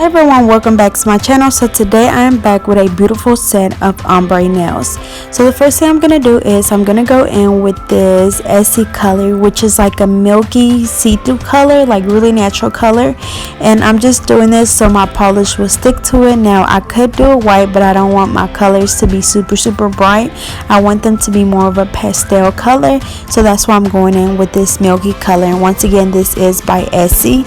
Hi everyone, welcome back to my channel. So today I am back with a beautiful set of ombre nails. So the first thing I'm going to do is I'm going to go in with this Essie color, which is like a milky see-through color, like really natural color. And I'm just doing this so my polish will stick to it. Now I could do it white, but I don't want my colors to be super bright. I want them to be more of a pastel color. So that's why I'm going in with this milky color. And once again, this is by Essie.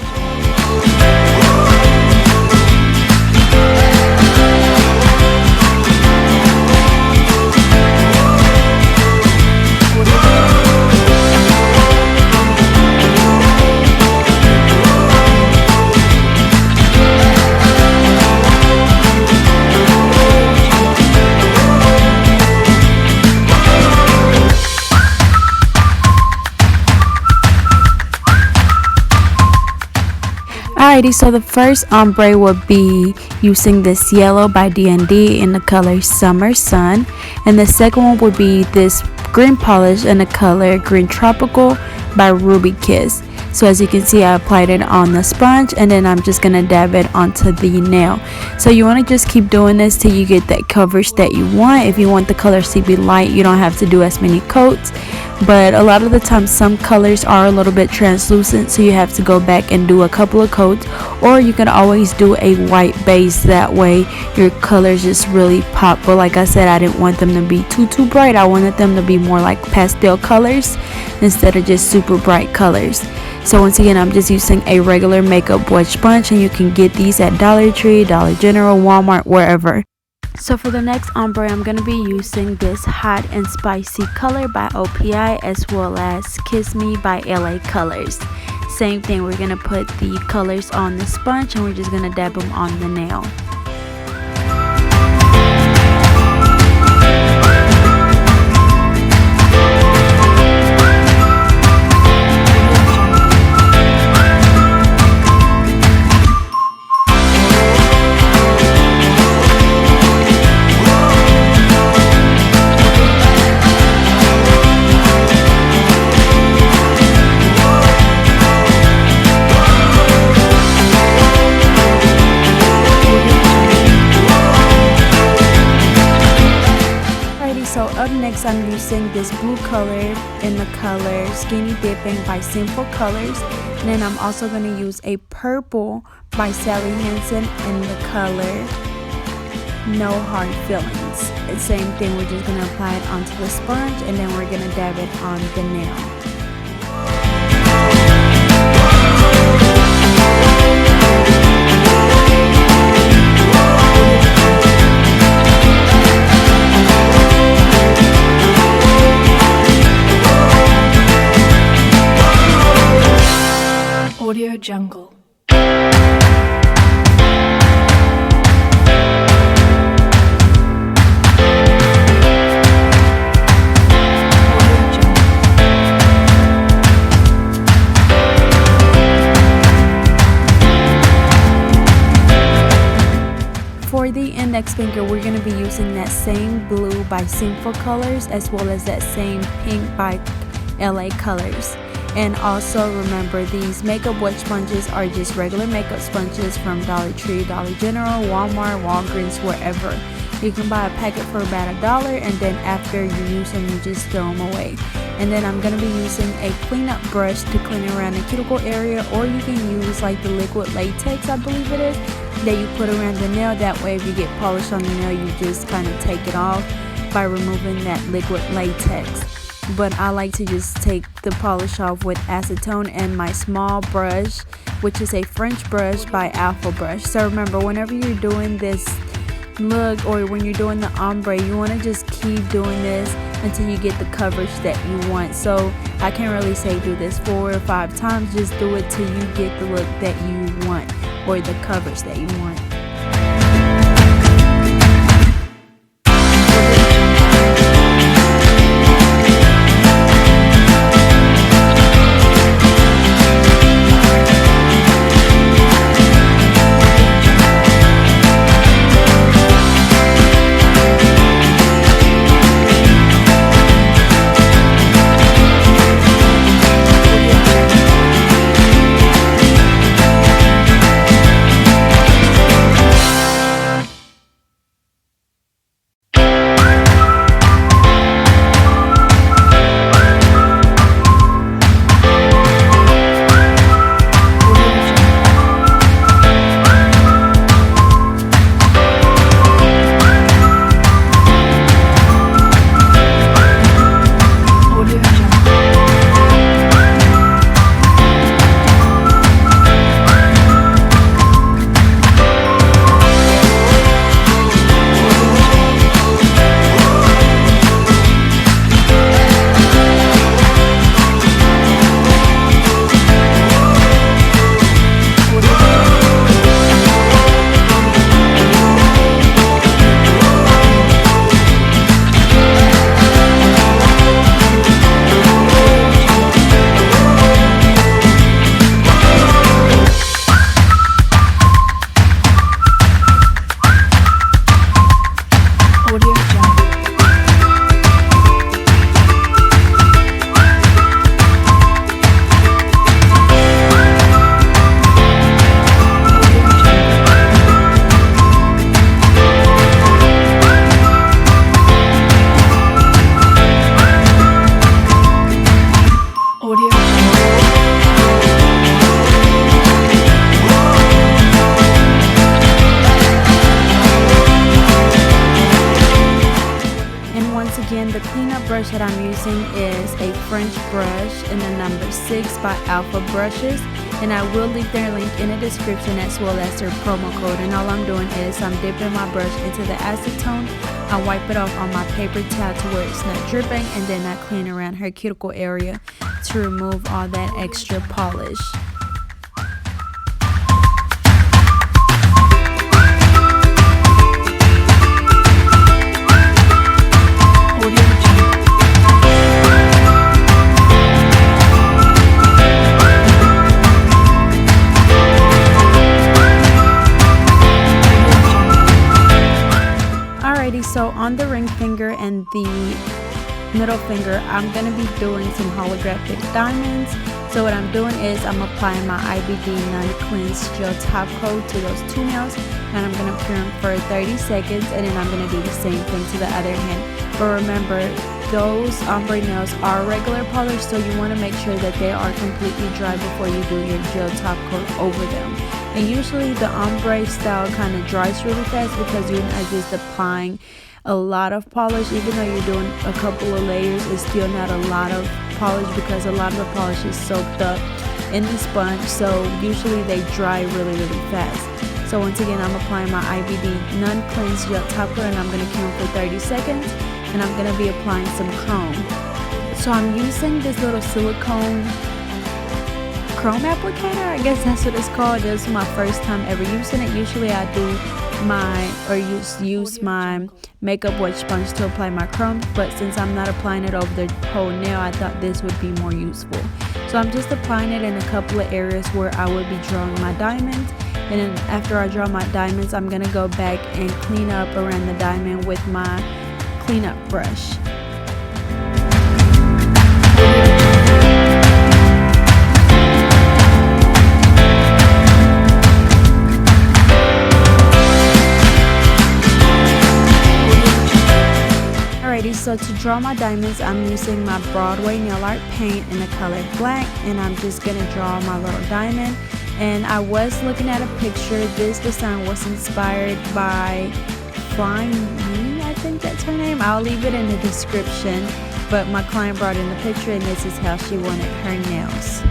Alrighty, so the first ombre will be using this yellow by D&D in the color Summer Sun, and the second one would be this green polish in the color Green Tropical by Ruby Kiss. So as you can see, I applied it on the sponge and then I'm just gonna dab it onto the nail. So you want to just keep doing this till you get that coverage that you want. If you want the colors to be light, you don't have to do as many coats, but a lot of the time some colors are a little bit translucent, so you have to go back and do a couple of coats, or you can always do a white base. That way your colors just really pop. But like I said, I didn't want them to be too bright. I wanted them to be more like pastel colors instead of just super bright colors. So once again, I'm just using a regular makeup wedge sponge, and you can get these at Dollar Tree, Dollar General, Walmart, wherever. So for the next ombre, I'm going to be using this Hot and Spicy color by OPI, as well as Kiss Me by LA Colors. Same thing, we're going to put the colors on the sponge and we're just going to dab them on the nail. So up next, I'm using this blue color in the color Skinny Dipping by Simple Colors. And then I'm also going to use a purple by Sally Hansen in the color No Hard Feelings. And same thing, we're just going to apply it onto the sponge and then we're going to dab it on the nail. Audio Jungle. For the index finger, we're going to be using that same blue by Simple Colors, as well as that same pink by LA Colors. And also remember, these makeup wedge sponges are just regular makeup sponges from Dollar Tree, Dollar General, Walmart, Walgreens, wherever. You can buy a packet for about $1, and then after you use them, you just throw them away. And then I'm going to be using a cleanup brush to clean around the cuticle area, or you can use like the liquid latex, I believe it is, that you put around the nail. That way if you get polish on the nail, you just kind of take it off by removing that liquid latex. But I like to just take the polish off with acetone and my small brush, which is a French brush by Alpha Brush. So remember, whenever you're doing this look or when you're doing the ombre, you want to just keep doing this until you get the coverage that you want. So I can't really say do this 4 or 5 times, just do it till you get the look that you want or the coverage that you want. brush that I'm using is a French brush in the number 6 by Alpha Brushes, and I will leave their link in the description as well as their promo code. And all I'm doing is I'm dipping my brush into the acetone. I wipe it off on my paper towel to where it's not dripping, and then I clean around her cuticle area to remove all that extra polish. So on the ring finger and the middle finger, I'm going to be doing some holographic diamonds. So what I'm doing is I'm applying my IBD non-cleansed gel top coat to those two nails, and I'm going to cure them for 30 seconds, and then I'm going to do the same thing to the other hand. But remember, those ombre nails are regular polish, so you want to make sure that they are completely dry before you do your gel top coat over them. And usually the ombre style kind of dries really fast because you're not just applying a lot of polish. Even though you're doing a couple of layers, it's still not a lot of polish because a lot of the polish is soaked up in the sponge, so usually they dry really fast. So once again, I'm applying my IBD non-cleansed gel top coat, and I'm going to cure them for 30 seconds, and I'm going to be applying some chrome. So I'm using this little silicone chrome applicator, I guess that's what it's called. This is my first time ever using it. Usually I do use my makeup wedge sponge to apply my chrome, but since I'm not applying it over the whole nail, I thought this would be more useful. So I'm just applying it in a couple of areas where I would be drawing my diamonds, and then after I draw my diamonds, I'm gonna go back and clean up around the diamond with my cleanup brush. So to draw my diamonds, I'm using my Broadway nail art paint in the color black, and I'm just going to draw my little diamond. And I was looking at a picture. This design was inspired by Flying Me, I think that's her name. I'll leave it in the description, but my client brought in the picture, and this is how she wanted her nails.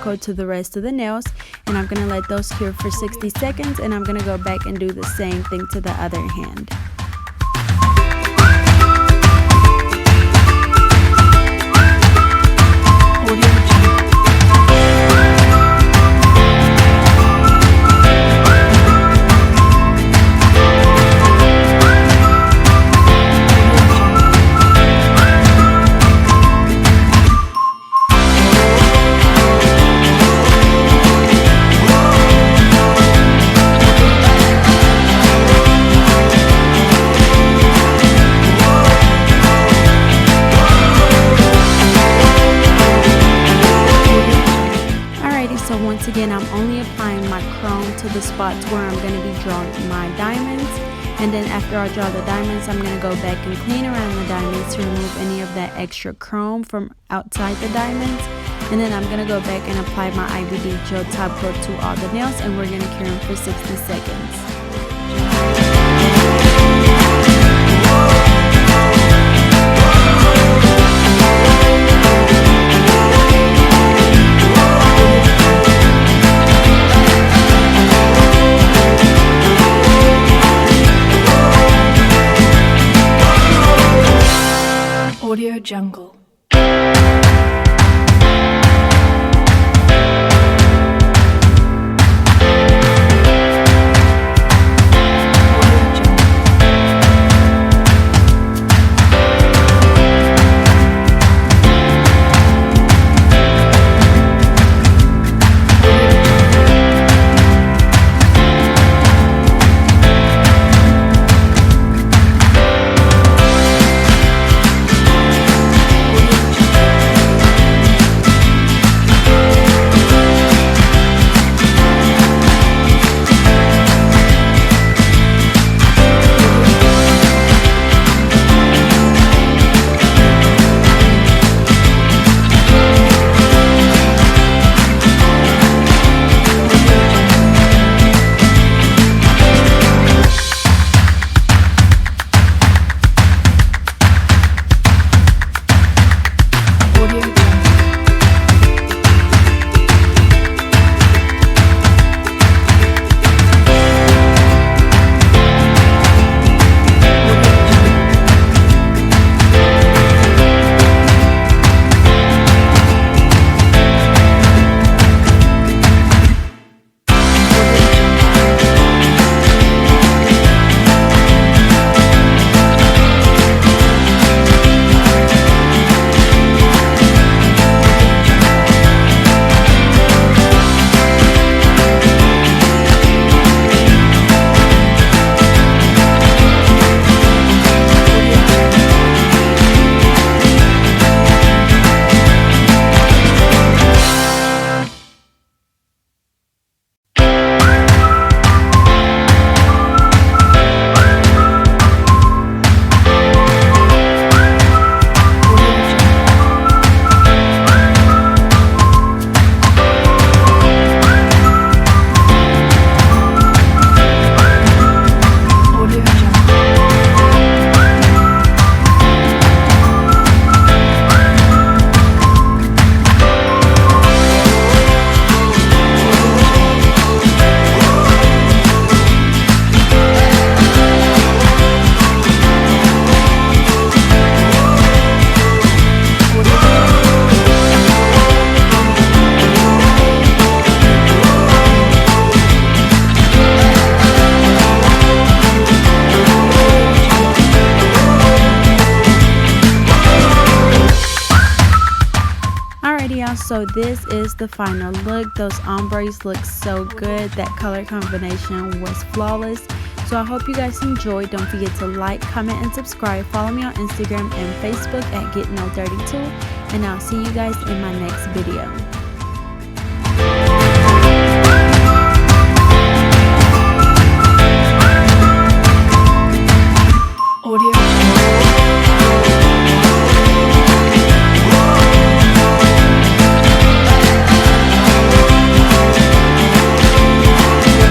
coat to the rest of the nails, and I'm going to let those cure for 60 seconds, and I'm going to go back and do the same thing to the other hand. So once again, I'm only applying my chrome to the spots where I'm going to be drawing my diamonds, and then after I draw the diamonds, I'm going to go back and clean around the diamonds to remove any of that extra chrome from outside the diamonds, and then I'm going to go back and apply my IBD gel top coat to all the nails, and we're going to cure them for 60 seconds. Audio Jungle. So this is the final look. Those ombres look so good. That color combination was flawless. So I hope you guys enjoyed. Don't forget to like, comment, and subscribe. Follow me on Instagram and Facebook at GetNailed32, and I'll see you guys in my next video.